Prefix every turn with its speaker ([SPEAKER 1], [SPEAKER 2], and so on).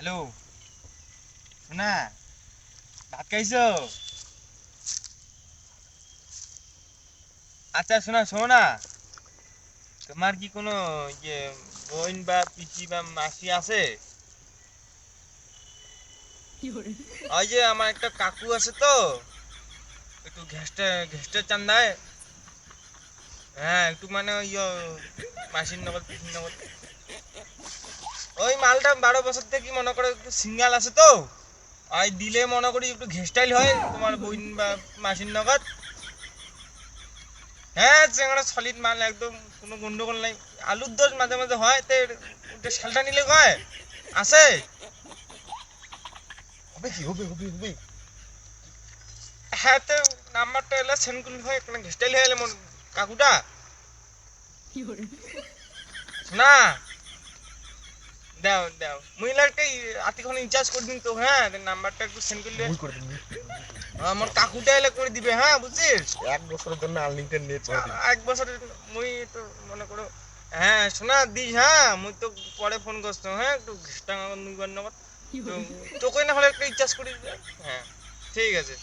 [SPEAKER 1] Hello, শোনা, ভাত খাইছো? আচ্ছা শোনা, শোনো না, তোমার কি কোনো ইয়ে বোন বা পিসি বা মাসি আছে? ওই যে আমার একটা কাকু আছে তো, একটু ঘেস্টে চান্দায়। হ্যাঁ, একটু মানে ওই মাসির নগদ পিসির নগদ ওই মালটা 12 বছর থেকে মনে করো একটু সিঙ্গাল আছে তো, আর দিলে মনে করি একটু ঘেস্টাইল হয় তোমার বোন বা মাসির নগদ। হ্যাঁ, চেংড়া সলিড মাল একদম, কোনো গন্ডগোল নাই। আলুর দোষ মাঝে মাঝে হয়, তো ওটা শালটা নিলে কয় আছে। হবে কি, হবে হবে হবে। হ্যাঁ, তো নাম্বারটা এলে সেন্ড করলে হয়, কোনো ঘেস্টাইল হয়ে এলে কাকুটা। শোনা, দাও দাও মহিলাটাই আতিক্ষণ ইনচার্জ করে দিন তো। হ্যাঁ, নাম্বারটা একটু সেন্ড করলে
[SPEAKER 2] মুই করে দিন।
[SPEAKER 1] আমার কাকুটা এলে করে দিবে। হ্যাঁ, বুঝছিস?
[SPEAKER 2] 1 বছরের জন্য আনলিমিটেড নেট করে দিন।
[SPEAKER 1] 1 বছরের মুই তো মনে করো। হ্যাঁ শোনা দিস, হ্যাঁ মুই তো পরে ফোন করছো। হ্যাঁ, একটু ঘেস্টা নগদ তো তোকে না হলে একটা রিচার্জ করে দিবে। হ্যাঁ, ঠিক আছে।